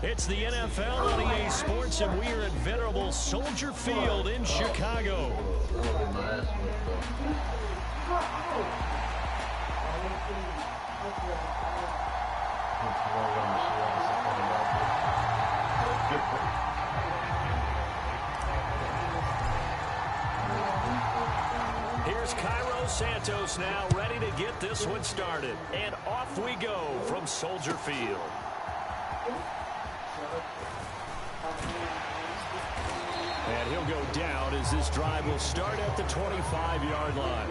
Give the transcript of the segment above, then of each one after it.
It's the NFL on EA Sports, and we are at venerable Soldier Field in Chicago. Here's Cairo Santos now, ready to get this one started. And off we go from Soldier Field. And he'll go down as this drive will start at the 25-yard line.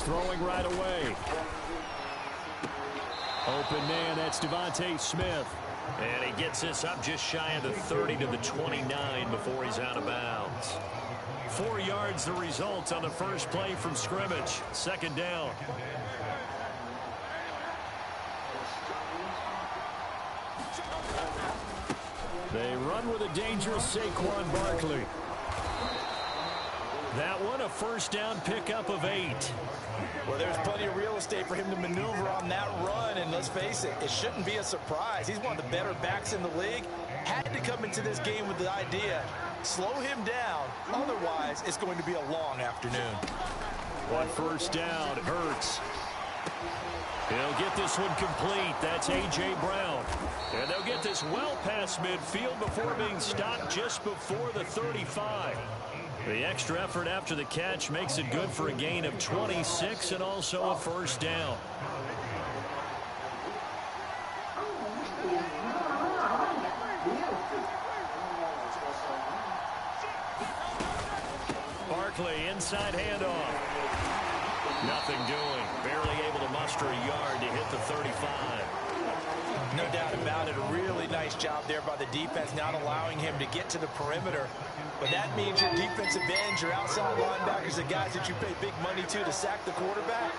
Throwing right away. Open man, that's Devontae Smith. And he gets this up just shy of the 30 to the 29 before he's out of bounds. 4 yards the result on the first play from scrimmage. Second down. They run with a dangerous Saquon Barkley. That one, a first down pickup of 8. Well, there's plenty of real estate for him to maneuver on that run, and let's face it, it shouldn't be a surprise. He's one of the better backs in the league. Had to come into this game with the idea, slow him down, otherwise it's going to be a long afternoon. On first down, Hurts. He'll get this one complete. That's A.J. Brown. And they'll get this well past midfield before being stopped just before the 35. The extra effort after the catch makes it good for a gain of 26 and also a first down. Barkley, inside handoff. Nothing doing. Barely able to muster a yard to hit the 35. No doubt about it. A really nice job there by the defense, not allowing him to get to the perimeter. But that means your defensive ends, your outside linebackers, the guys that you pay big money to sack the quarterback,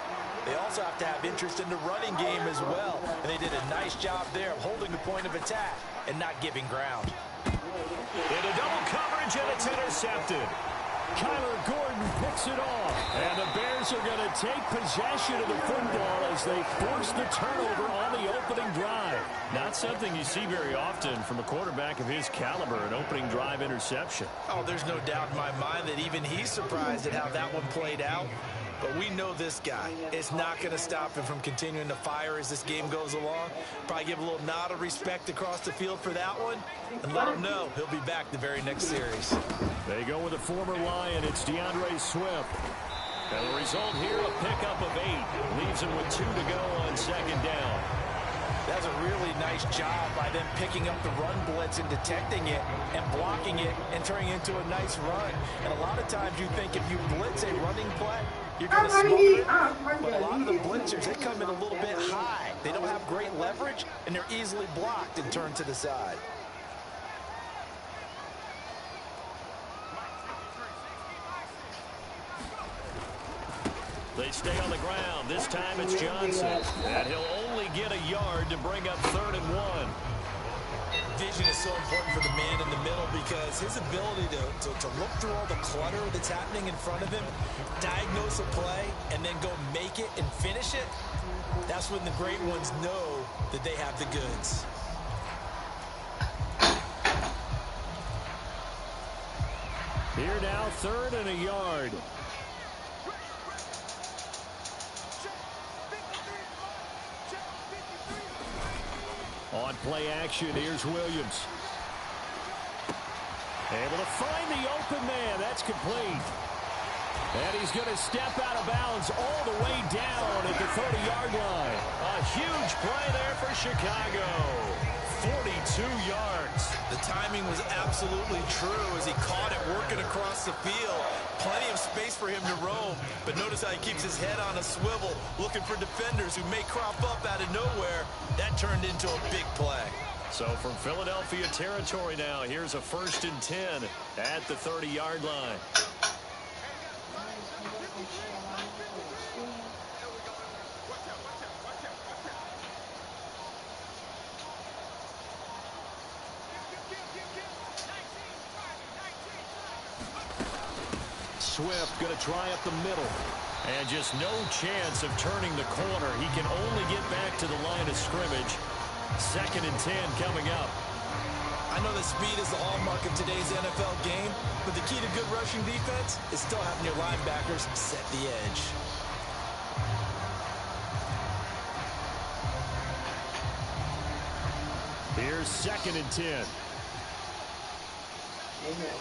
they also have to have interest in the running game as well. And they did a nice job there of holding the point of attack and not giving ground. Into double coverage, and it's intercepted. Kyler Gordon picks it off. And the Bears are going to take possession of the football as they force the turnover on the opening drive. Not something you see very often from a quarterback of his caliber, an opening drive interception. Oh, there's no doubt in my mind that even he's surprised at how that one played out. But we know this guy. It's not going to stop him from continuing to fire as this game goes along. Probably give a little nod of respect across the field for that one and let him know he'll be back the very next series. They go with a former Lion. It's DeAndre Swift. And the result here, a pickup of 8. Leaves him with 2 to go on second down. That's a really nice job by them picking up the run blitz and detecting it and blocking it and turning it into a nice run. And a lot of times you think if you blitz a running play, you're going to smother it. But a lot of the blitzers, they come in a little bit high. They don't have great leverage, and they're easily blocked and turned to the side. They stay on the ground. This time it's Johnson. And he'll only get a yard to bring up 3rd and 1. Vision is so important for the man in the middle because his ability to look through all the clutter that's happening in front of him, diagnose a play, and then go make it and finish it, that's when the great ones know that they have the goods. Here now, 3rd and a yard. On play action, here's Williams. Able to find the open man. That's complete. And he's going to step out of bounds all the way down at the 30-yard line. A huge play there for Chicago. 42 yards. The timing was absolutely true as he caught it working across the field. Plenty of space for him to roam, but notice how he keeps his head on a swivel, looking for defenders who may crop up out of nowhere. That turned into a big play. So from Philadelphia territory now, here's a 1st and 10 at the 30-yard line. Swift going to try up the middle. And just no chance of turning the corner. He can only get back to the line of scrimmage. 2nd and 10 coming up. I know that speed is the hallmark of today's NFL game, but the key to good rushing defense is still having your linebackers set the edge. Here's 2nd and 10.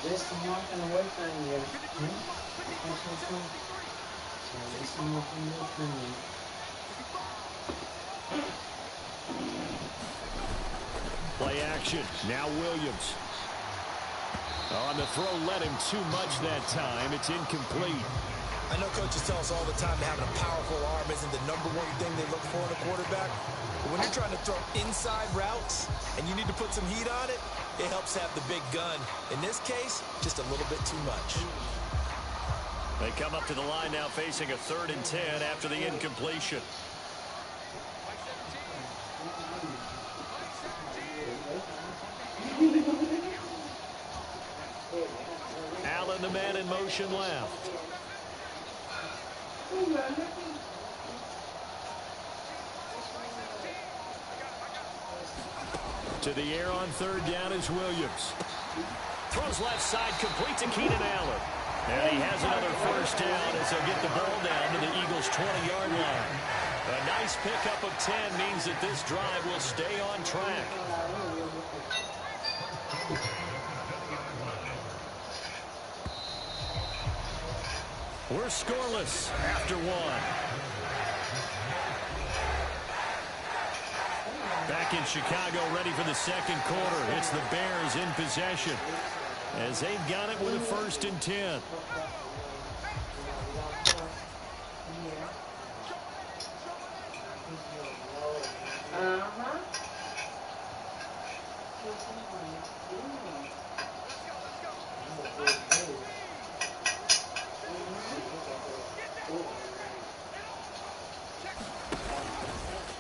There's some walking away from you. There's some walking away from you. Play action. Now Williams. On the throw, let him too much that time. It's incomplete. I know coaches tell us all the time that having a powerful arm isn't the #1 thing they look for in a quarterback. But when you're trying to throw inside routes and you need to put some heat on it, it helps have the big gun. In this case, just a little bit too much. They come up to the line now facing a 3rd and 10 after the incompletion. Allen, the man in motion left. To the air on 3rd down is Williams. Throws left side, complete to Keenan Allen. And he has another 1st down as they'll get the ball down to the Eagles' 20-yard line. A nice pickup of 10 means that this drive will stay on track. We're scoreless after 1. Back in Chicago, ready for the 2nd quarter. It's the Bears in possession as they've got it with a 1st and 10.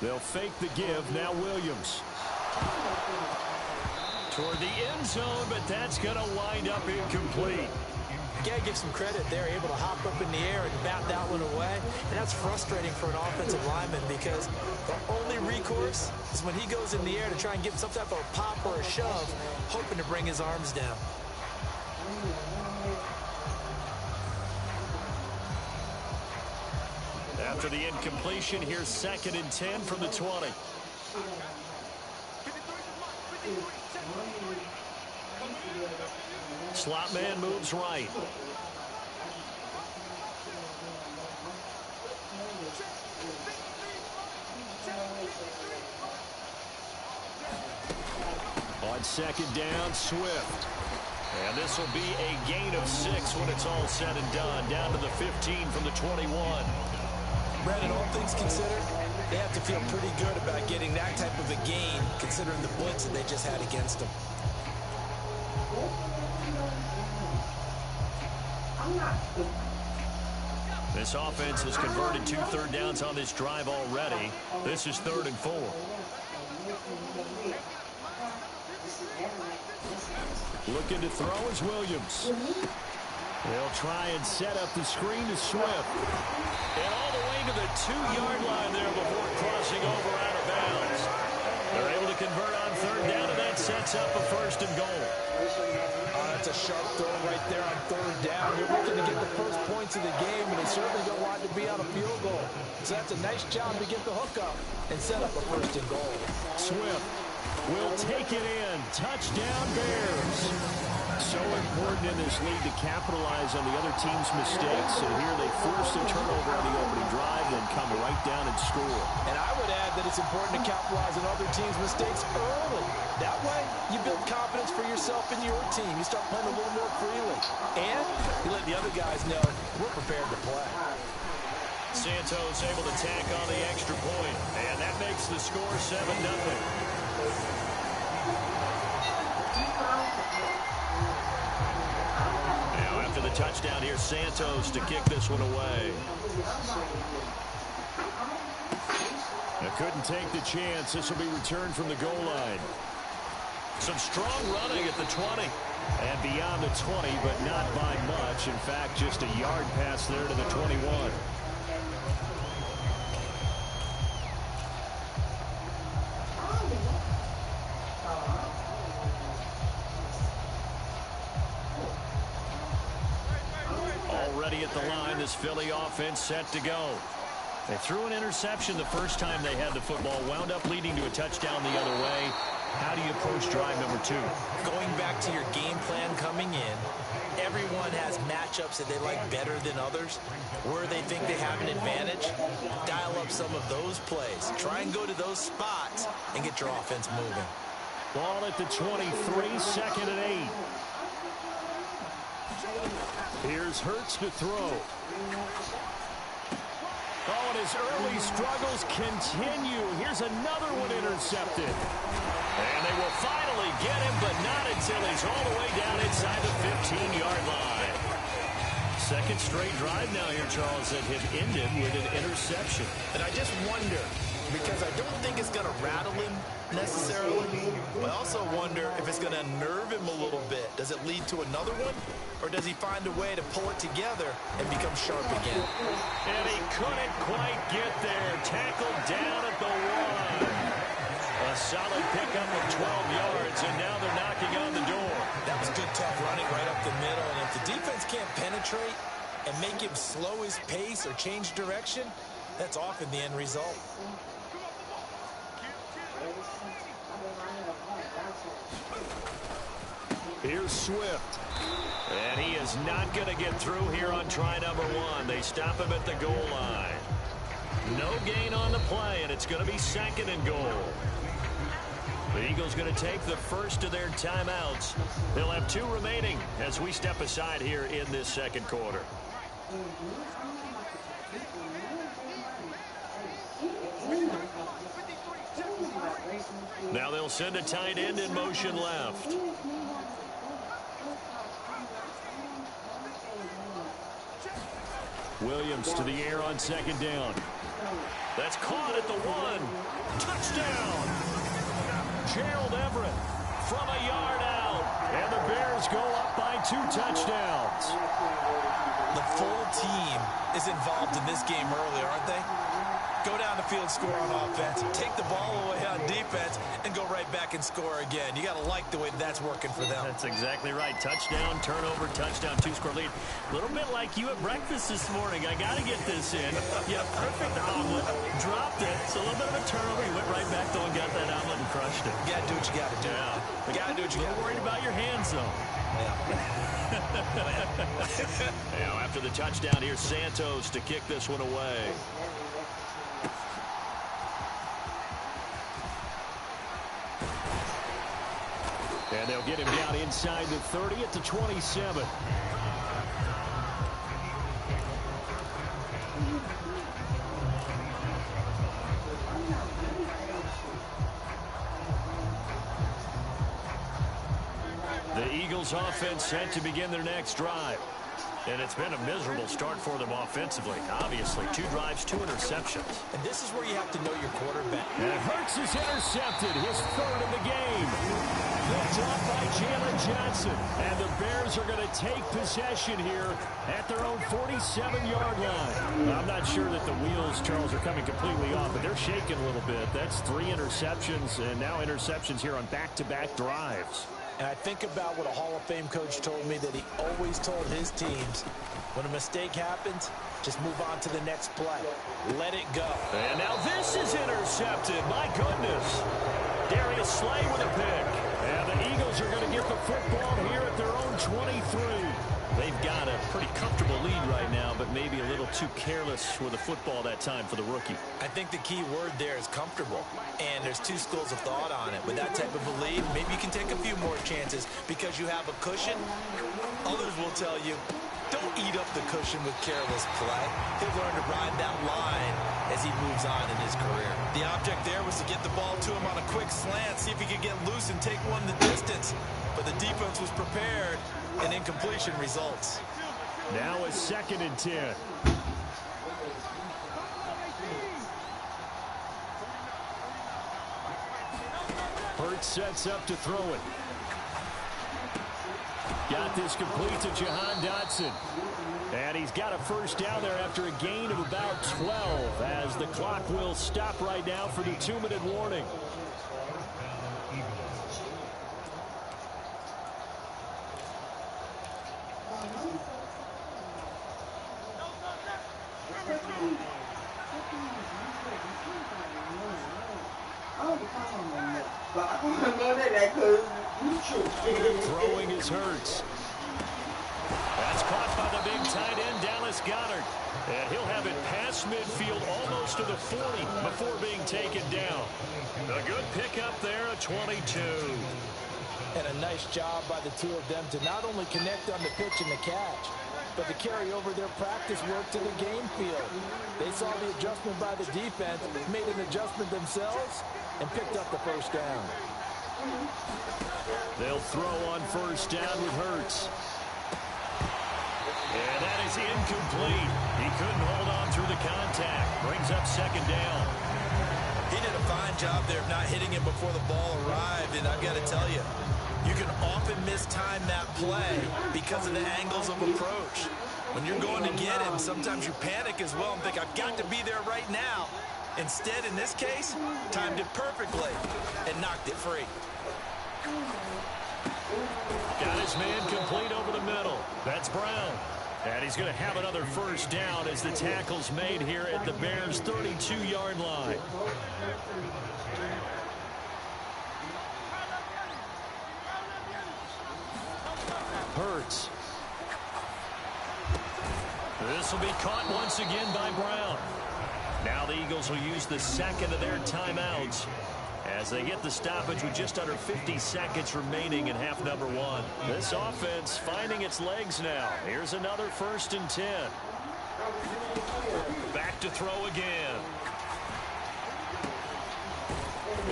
They'll fake the give. Now Williams. Toward the end zone, but that's going to wind up incomplete. You got to give some credit. They're able to hop up in the air and bat that one away. And that's frustrating for an offensive lineman because the only recourse is when he goes in the air to try and get some type of a pop or a shove, hoping to bring his arms down. After the incompletion, here's 2nd and 10 from the 20. Slot man moves right. On 2nd down, Swift. And this will be a gain of 6 when it's all said and done. Down to the 15 from the 21. Brandon, all things considered, they have to feel pretty good about getting that type of a gain, considering the blitz that they just had against them. This offense has converted 2 third downs on this drive already. This is 3rd and 4. Looking to throw is Williams. They'll try and set up the screen to Swift. And all the way to the 2-yard line there before crossing over out of bounds. They're able to convert on 3rd down, and that sets up a 1st and goal. That's a sharp throw right there on 3rd down. You're looking to get the first points of the game, and they certainly don't want to be on a field goal. So that's a nice job to get the hook up and set up a 1st and goal. Swift will take it in. Touchdown, Bears. So important in this league to capitalize on the other team's mistakes. And here they forced a turnover on the opening drive and come right down and score. And I would add that it's important to capitalize on other teams' mistakes early. That way, you build confidence for yourself and your team. You start playing a little more freely. And you let the other guys know we're prepared to play. Santos able to tack on the extra point. And that makes the score 7-0. After the touchdown here, Santos to kick this one away. Couldn't take the chance. This will be returned from the goal line. Some strong running at the 20. And beyond the 20, but not by much. In fact, just a yard pass there to the 21. Already at the line, this Philly offense set to go. They threw an interception the first time they had the football, wound up leading to a touchdown the other way. How do you approach drive number 2? Going back to your game plan coming in, everyone has matchups that they like better than others. Where they think they have an advantage, dial up some of those plays. Try and go to those spots and get your offense moving. Ball at the 23, 2nd and 8. Here's Hurts to throw. Oh, and his early struggles continue. Here's another one intercepted. And they will finally get him, but not until he's all the way down inside the 15-yard line. Second straight drive now here, Charles, that had ended with an interception. And I just wonder, because I don't think it's going to rattle him necessarily, but I also wonder if it's going to unnerve him a little bit. Does it lead to another one, or does he find a way to pull it together and become sharp again? And he couldn't quite get there. Tackled down at the 1. A solid pickup of 12 yards, and now they're knocking on the door. That was good, tough running right up the middle, and if the defense can't penetrate and make him slow his pace or change direction, that's often the end result. Here's Swift. And he is not going to get through here on try number 1. They stop him at the goal line. No gain on the play, and it's going to be 2nd and goal. The Eagles going to take the first of their timeouts. They'll have 2 remaining as we step aside here in this second quarter. Now they'll send a tight end in motion left. Williams to the air on 2nd down. That's caught at the 1. Touchdown! Gerald Everett from a yard out. And the Bears go up by 2 touchdowns. The full team is involved in this game early, aren't they? Go down the field, score on offense, take the ball away on defense, and go right back and score again. You got to like the way that's working for them. That's exactly right. Touchdown, turnover, touchdown, 2-score lead. A little bit like you at breakfast this morning. I got to get this in. Yeah, perfect omelet. Dropped it. So a little bit of a turnover. You went right back, though, and got that omelet and crushed it. You got to do what you got to do. Yeah. You got to do what you got to do. Worried about your hands, though. Yeah. Now, after the touchdown, here's Santos to kick this one away. And they'll get him down inside the 30 at the 27. The Eagles offense set to begin their next drive. And it's been a miserable start for them offensively. Obviously, 2 drives, 2 interceptions. And this is where you have to know your quarterback. And Hurts is intercepted, his 3rd of the game. Picked off by Jalen Johnson. And the Bears are going to take possession here at their own 47-yard line. I'm not sure that the wheels, Charles, are coming completely off, but they're shaking a little bit. That's 3 interceptions, and now interceptions here on back-to-back drives. And I think about what a Hall of Fame coach told me, that he always told his teams, when a mistake happens, just move on to the next play. Let it go. And now this is intercepted. My goodness. Darius Slay with a pick. And the Eagles are going to get the football here at their own 23. They've got a pretty comfortable lead right now, but maybe a little too careless with the football that time for the rookie. I think the key word there is comfortable, and there's two schools of thought on it. With that type of a lead, maybe you can take a few more chances because you have a cushion. Others will tell you, don't eat up the cushion with careless play. He'll learn to ride that line as he moves on in his career. The object there was to get the ball to him on a quick slant, see if he could get loose and take one the distance. But the defense was prepared, and incompletion results. Now a 2nd and 10. Hurts sets up to throw it. Got this complete to Jahan Dotson. And he's got a first down there after a gain of about 12 as the clock will stop right now for the 2-minute warning. Throwing is Hurts. That's caught by the big tight end, Dallas Goedert. And he'll have it past midfield almost to the 40 before being taken down. A good pickup there, a 22. And a nice job by the two of them to not only connect on the pitch and the catch, but to carry over their practice work to the game field. They saw the adjustment by the defense, made an adjustment themselves, and picked up the first down. They'll throw on first down with Hurts. And that is incomplete. He couldn't hold on through the contact. Brings up 2nd down. He did a fine job there of not hitting him before the ball arrived, and I've got to tell you, you can often mistime that play because of the angles of approach. When you're going to get him, sometimes you panic as well and think, I've got to be there right now. Instead, in this case, timed it perfectly and knocked it free. Got his man complete over the middle. That's Brown. And he's going to have another first down as the tackle's made here at the Bears' 32-yard line. Hurts. This will be caught once again by Brown. Now the Eagles will use the 2nd of their timeouts as they get the stoppage with just under 50 seconds remaining in half number 1. This offense finding its legs now. Here's another 1st and 10. Back to throw again.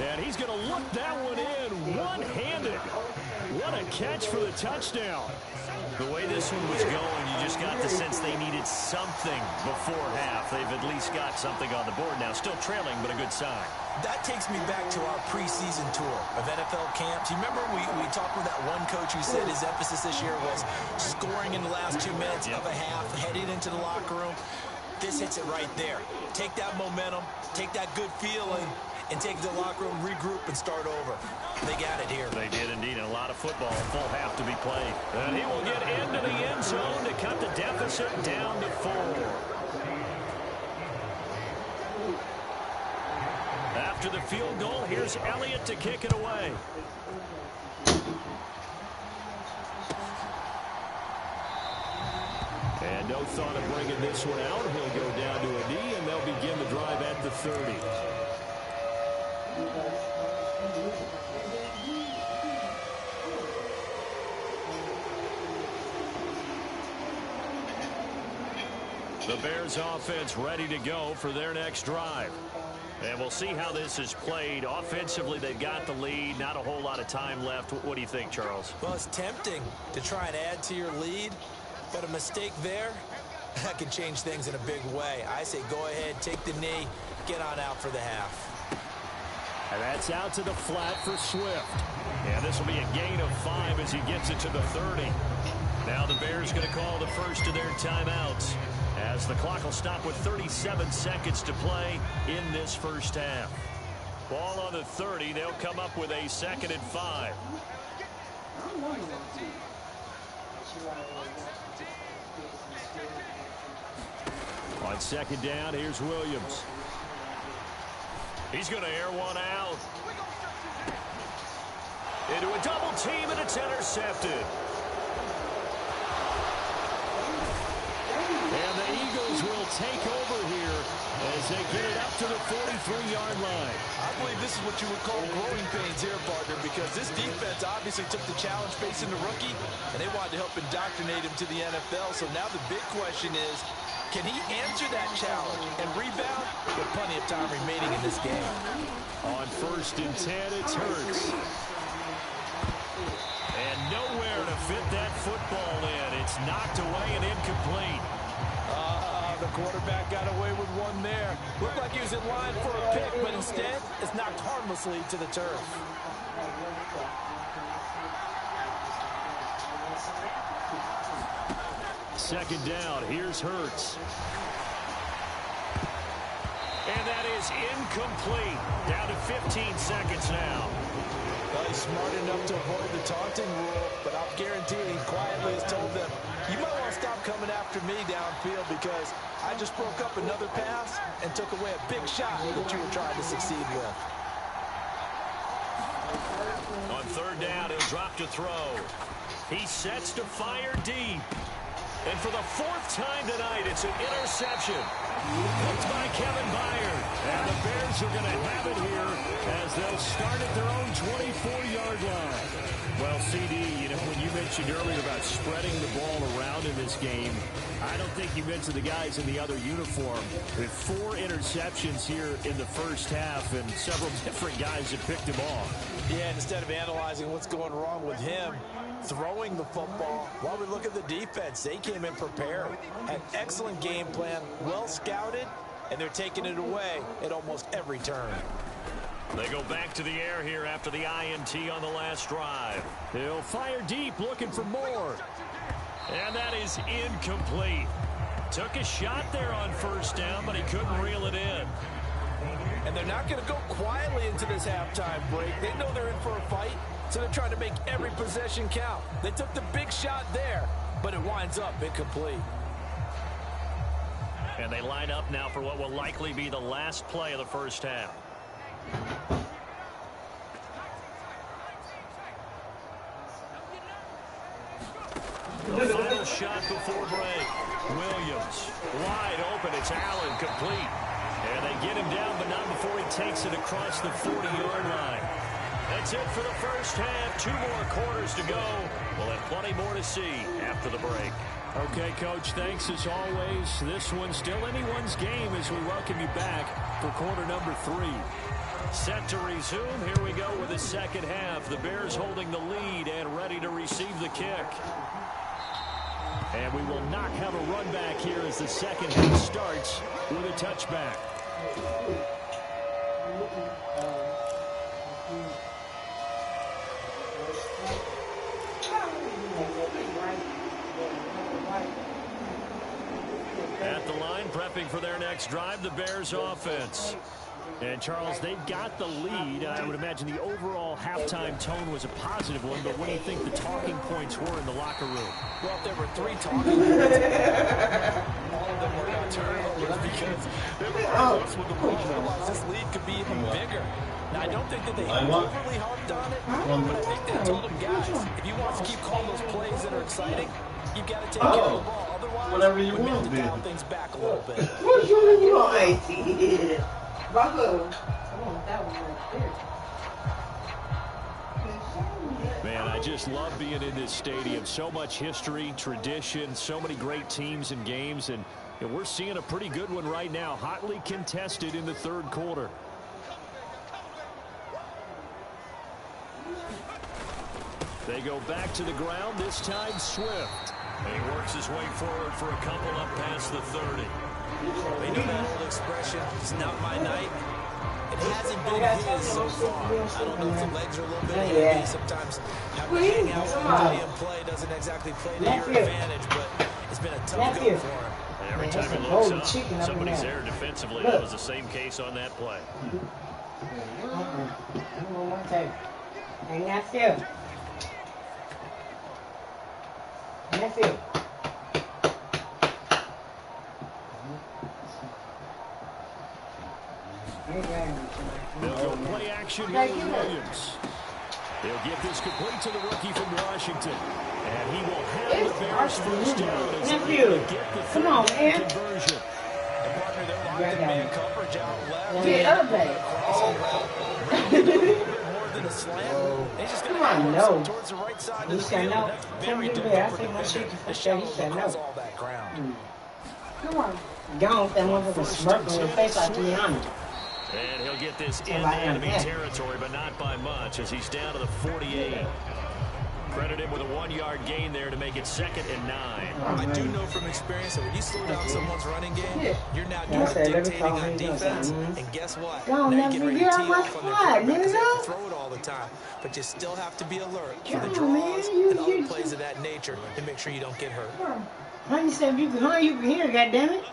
And he's going to look that one in one-handed. What a catch for the touchdown. The way this one was going, you just got the sense they needed something before half. They've at least got something on the board now. Still trailing, but a good sign. That takes me back to our preseason tour of NFL camps. You remember we talked with that one coach who said his emphasis this year was scoring in the last 2 minutes of a half, heading into the locker room. This hits it right there. Take that momentum, take that good feeling, and take the locker room, regroup, and start over. They got it here. They did indeed. And a lot of football, full half to be played. And he will get into the end zone to cut the deficit down to 4. After the field goal, here's Elliott to kick it away. And no thought of bringing this one out. He'll go down to a knee, and they'll begin the drive at the 30. The Bears offense ready to go for their next drive. And we'll see how this is played. Offensively, they've got the lead. Not a whole lot of time left. What do you think, Charles? Well, it's tempting to try and add to your lead, but a mistake there, that can change things in a big way. I say go ahead, take the knee, get on out for the half. And that's out to the flat for Swift. And this will be a gain of 5 as he gets it to the 30. Now the Bears going to call the first of their timeouts, as the clock will stop with 37 seconds to play in this first half. Ball on the 30. They'll come up with a 2nd and 5. On 2nd down, here's Williams. He's going to air one out. Into a double team, and it's intercepted. And the Eagles will take over here as they get it up to the 43-yard line. I believe this is what you would call growing pains here, partner, because this defense obviously took the challenge facing the rookie, and they wanted to help indoctrinate him to the NFL. So now the big question is, can he answer that challenge and rebound with plenty of time remaining in this game? On 1st and 10, it's Hurts. And nowhere to fit that football in. It's knocked away and incomplete. The quarterback got away with one there. Looked like he was in line for a pick, but instead, it's knocked harmlessly to the turf. Second down, here's Hurts. And that is incomplete. Down to 15 seconds now. Well, he's smart enough to avoid the taunting rule, but I'm guaranteeing he quietly has told them, you might want to stop coming after me downfield because I just broke up another pass and took away a big shot that you were trying to succeed with. On 3rd down, he'll drop to throw. He sets to fire deep. And for the 4th time tonight, it's an interception. Hooked by Kevin Byard. And the Bears are going to have it here as they'll start at their own 24-yard line. Well, CD, when you mentioned earlier about spreading the ball around in this game, I don't think you mentioned the guys in the other uniform. With 4 interceptions here in the first half, and several different guys have picked him off. Yeah, and instead of analyzing what's going wrong with him, throwing the football, while we look at the defense, they came in prepared. Had excellent game plan, well scouted, and they're taking it away at almost every turn. They go back to the air here after the INT on the last drive. He'll fire deep, looking for more. And that is incomplete. Took a shot there on 1st down, but he couldn't reel it in. And they're not going to go quietly into this halftime break. They know they're in for a fight, so they're trying to make every possession count. They took the big shot there, but it winds up incomplete. And they line up now for what will likely be the last play of the first half. The final shot before break. Williams wide open. It's Allen, complete. And they get him down, but not before he takes it across the 40-yard line. That's it for the first half. 2 more quarters to go. We'll have plenty more to see after the break. Okay, Coach, thanks as always. This one's still anyone's game as we welcome you back for quarter number 3. Set to resume. Here we go with the second half. The Bears holding the lead and ready to receive the kick. And we will not have a run back here as the second half starts with a touchback. At the line, prepping for their next drive, the Bears offense. And, Charles, they've got the lead. I would imagine the overall halftime tone was a positive one, but what do you think the talking points were in the locker room? Well, if there were 3 talking points, all of them were not turnovers because they were close with the ball. Otherwise, this lead could be even bigger. Now, I don't think that they overly harped on it, but I think they told them, guys, if you want to keep calling those plays that are exciting, you've got to take care of the ball. Otherwise, whatever you we want, have to dial things back a little bit. What you want? Bravo. Man, I just love being in this stadium. So much history, tradition, so many great teams and games, and we're seeing a pretty good one right now, hotly contested in the 3rd quarter. They go back to the ground, this time Swift. And he works his way forward for a couple up past the 30. They know that old expression, it's not my night. It hasn't been his so far. I don't know if the legs are a little bit heavy. Sometimes having to hang out with him and play doesn't exactly play to your advantage, but it's been a tough go for him. And every time he looks up, somebody's there defensively. That was the same case on that play. And that's it. That's it. They'll go play action here with Williams. They'll get this complete to the rookie from Washington. And he will have the Bears first down as they're able to get the third down conversion. And partner, they're locked in man coverage out left. More than a slam. He's just going to have towards the right side of the field. That's very difficult for the mission. The shallow across all that ground. Come on. Don't that motherfucker smirk on your face like Rihanna. And he'll get this in enemy territory, but not by much, as he's down to the 48. Credit him with a 1-yard gain there to make it 2nd and 9. I do know from experience that when you slow down someone's running game, you're now dictating on defense. And guess what? Now you get ready to tee off on their quarterback because they have to throw it all the time. But you still have to be alert for the draws and other plays of that nature to make sure you don't get hurt. Honey said you can hear, goddammit.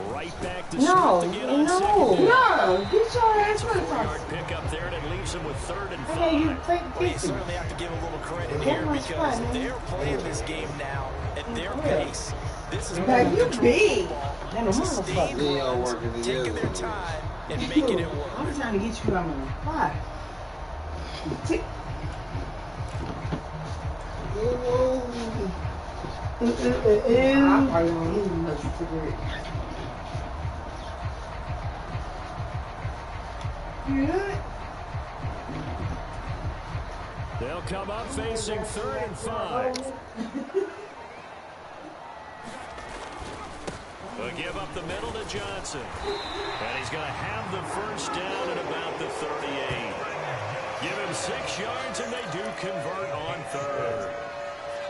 Right back to Swift again on second down. Get your ass on the 4-yard pickup there, and it leaves him with 3rd and 5. Well, you certainly have to give a little credit here because they're playing this game now at their pace. This is now you big. Sustained runs, taking their time and making it work. I'm trying to get you on my spot. They'll come up facing 3rd and 5. They'll give up the middle to Johnson. And he's going to have the first down at about the 38. Give him 6 yards, and they do convert on 3rd.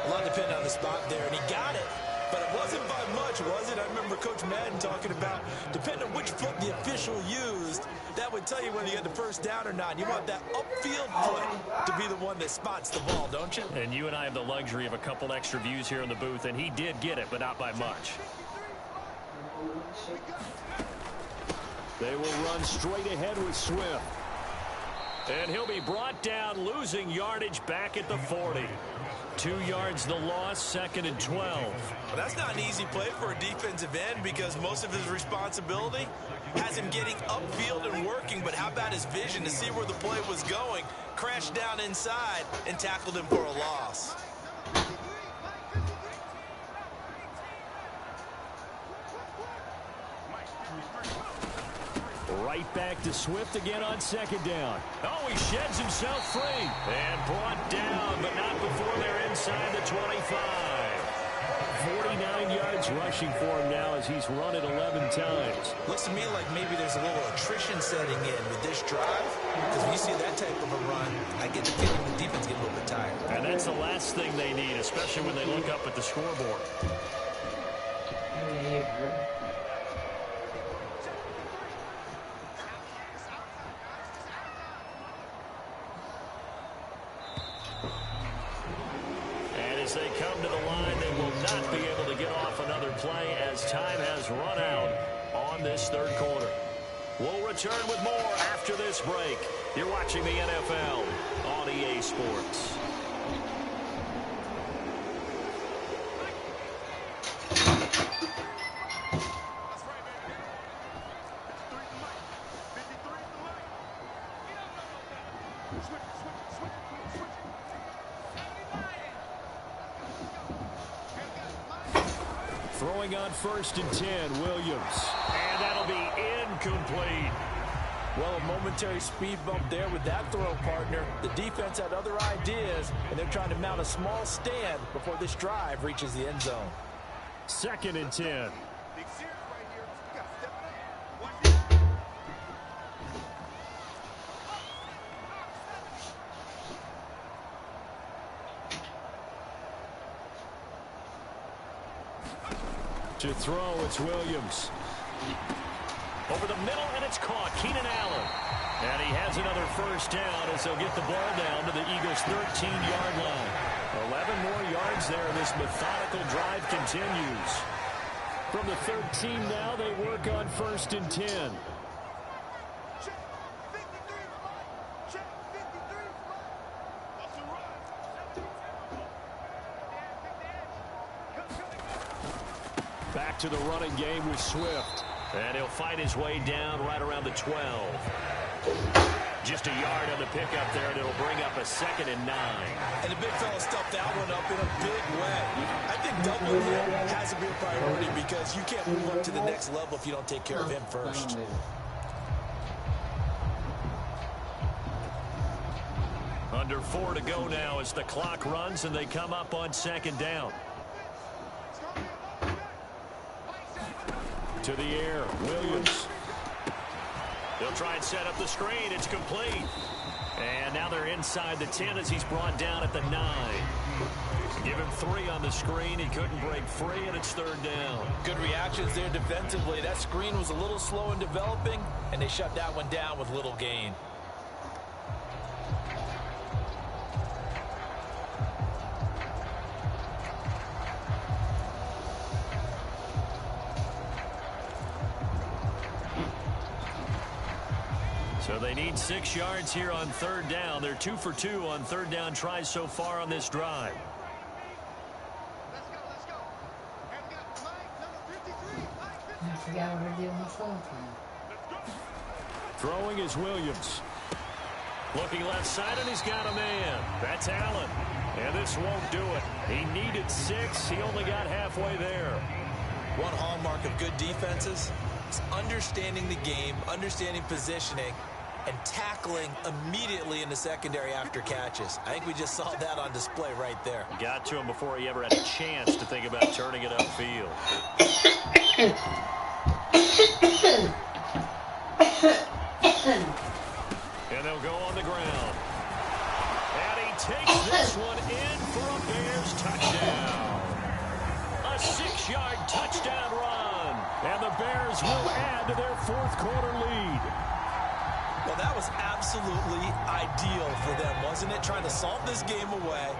A lot depending on the spot there, and he got it. But it wasn't by much, was it? I remember Coach Madden talking about, depending on which foot the official used, that would tell you whether you had the first down or not. You want that upfield foot to be the one that spots the ball, don't you? And you and I have the luxury of a couple extra views here in the booth, and he did get it, but not by much. They will run straight ahead with Swift. And he'll be brought down, losing yardage back at the 40. 2 yards the loss, 2nd and 12. Well, that's not an easy play for a defensive end because most of his responsibility has him getting upfield and working, but how about his vision to see where the play was going, crashed down inside, and tackled him for a loss. Right back to Swift again on 2nd down. Oh, he sheds himself free. And brought down, but not before they're inside the 25. 49 yards rushing for him now as he's run it 11 times. Looks to me like maybe there's a little attrition setting in with this drive. Because when you see that type of a run, I get the feeling the defense gets a little bit tired. And that's the last thing they need, especially when they look up at the scoreboard. As they come to the line, they will not be able to get off another play as time has run out on this 3rd quarter. We'll return with more after this break. You're watching the NFL on EA Sports. Throwing on 1st and 10, Williams. And that'll be incomplete. Well, a momentary speed bump there with that throw, partner. The defense had other ideas, and they're trying to mount a small stand before this drive reaches the end zone. 2nd and 10. To throw, it's Williams. Over the middle, and it's caught. Keenan Allen. And he has another first down as they'll get the ball down to the Eagles' 13-yard line. 11 more yards there, and this methodical drive continues. From the 13 now, they work on 1st and 10. Back to the running game with Swift. And he'll fight his way down right around the 12. Just a yard on the pickup there, and it'll bring up a 2nd and 9. And the big fella stuffed that one up in a big way. I think doubling him has to be a priority because you can't move up to the next level if you don't take care of him first. Under 4 to go now as the clock runs and they come up on 2nd down. To the air, Williams. He'll try and set up the screen. It's complete. And now they're inside the 10 as he's brought down at the 9. Give him 3 on the screen. He couldn't break free, and it's 3rd down. Good reactions there defensively. That screen was a little slow in developing, and they shut that one down with little gain. So they need 6 yards here on 3rd down. They're 2 for 2 on 3rd down tries so far on this drive. I forgot what we're doing my phone for. Throwing is Williams. Looking left side, and he's got a man. That's Allen. And this won't do it. He needed 6. He only got halfway there. One hallmark of good defenses is understanding the game, understanding positioning, and tackling immediately in the secondary after catches. I think we just saw that on display right there. Got to him before he ever had a chance to think about turning it upfield. And they'll go on the ground. And he takes this one in for a Bears touchdown. A 6-yard touchdown run. And the Bears will add to their 4th quarter lead. Well, that was absolutely ideal for them, wasn't it? Trying to salt this game away.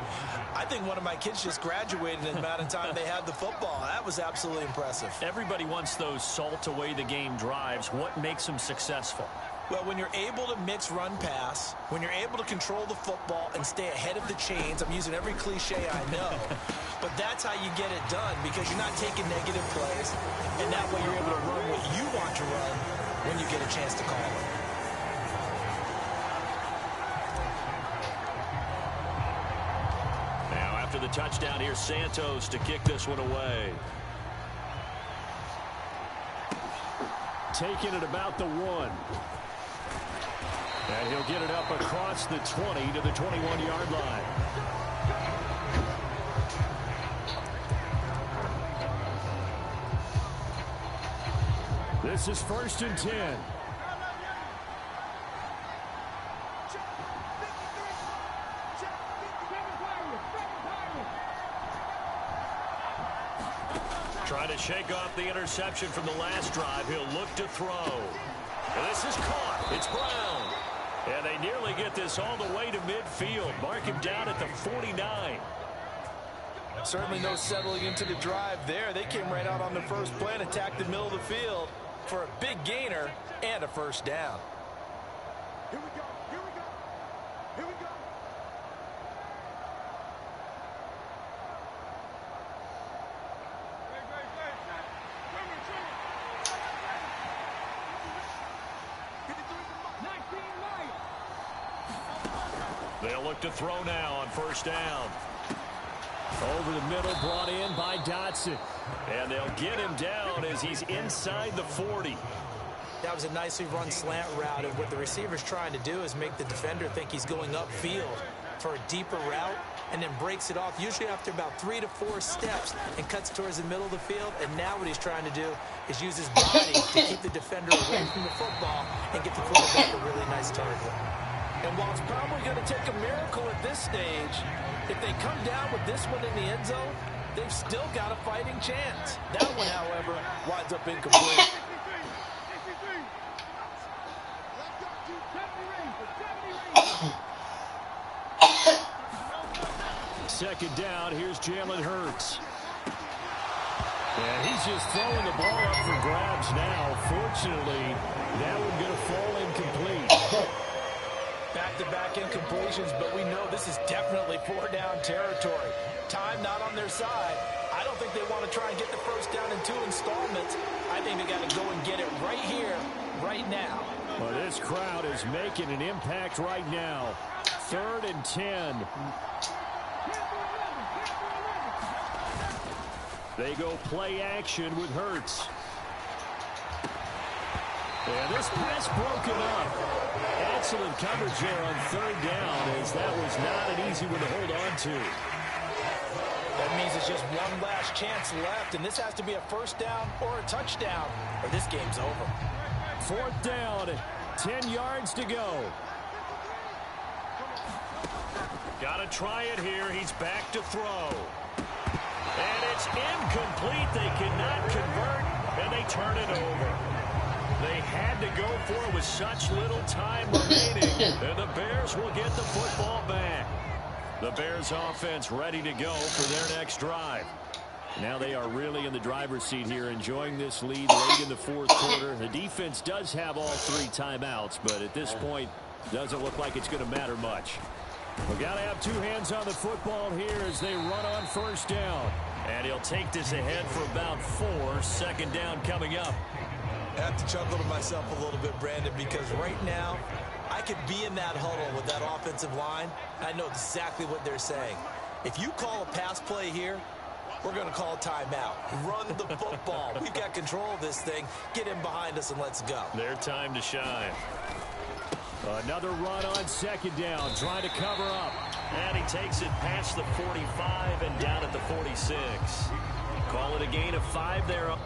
I think one of my kids just graduated in the amount of time they had the football. That was absolutely impressive. Everybody wants those salt away the game drives. What makes them successful? Well, when you're able to mix run-pass, when you're able to control the football and stay ahead of the chains, I'm using every cliche I know, but that's how you get it done because you're not taking negative plays, and that way you're able to run what you want to run when you get a chance to call it. Now, after the touchdown, here's Santos to kick this one away. Taking it about the 1. And he'll get it up across the 20 to the 21-yard line. This is 1st and 10. Trying to shake off the interception from the last drive. He'll look to throw. And this is caught. It's Brown. And they nearly get this all the way to midfield. Mark him down at the 49. Certainly no settling into the drive there. They came right out on the first play and attacked the middle of the field for a big gainer and a 1st down. Here we go. Here we go. Here we go. They'll look to throw now on 1st down. Over the middle, brought in by Dotson. And they'll get him down as he's inside the 40. That was a nicely run slant route, and what the receiver's trying to do is make the defender think he's going upfield for a deeper route and then breaks it off, usually after about 3 to 4 steps, and cuts towards the middle of the field. And now what he's trying to do is use his body to keep the defender away from the football and get the quarterback a really nice target. And while it's probably going to take a miracle at this stage, if they come down with this one in the end zone, they've still got a fighting chance. That one, however, winds up incomplete. 2nd down, here's Jalen Hurts. And he's just throwing the ball up for grabs now. Fortunately, that one's going to fall incomplete. Back-to-back incompletions, but we know this is definitely 4-down territory. Time not on their side. I don't think if they want to try and get the first down in 2 installments. I think they got to go and get it right here, right now. Well, this crowd is making an impact right now. 3rd and 10. They go play action with Hurts. And this pass broken up. Excellent coverage there on 3rd down, as that was not an easy one to hold on to. That means it's just one last chance left, and this has to be a first down or a touchdown, or this game's over. 4th down, 10 yards to go. Got to try it here. He's back to throw. And it's incomplete. They cannot convert, and they turn it over. They had to go for it with such little time remaining, and the Bears will get the football back. The Bears offense ready to go for their next drive. Now they are really in the driver's seat here, enjoying this lead late in the 4th quarter. The defense does have all 3 timeouts, but at this point, doesn't look like it's going to matter much. We've got to have 2 hands on the football here as they run on 1st down. And he'll take this ahead for about 4. 2nd down coming up. I have to chuckle to myself a little bit, Brandon, because right now, I could be in that huddle with that offensive line. I know exactly what they're saying. If you call a pass play here, we're going to call a timeout. Run the football. We've got control of this thing. Get in behind us and let's go. Their time to shine. Another run on 2nd down, trying to cover up. And he takes it past the 45 and down at the 46. Call it a gain of 5 there.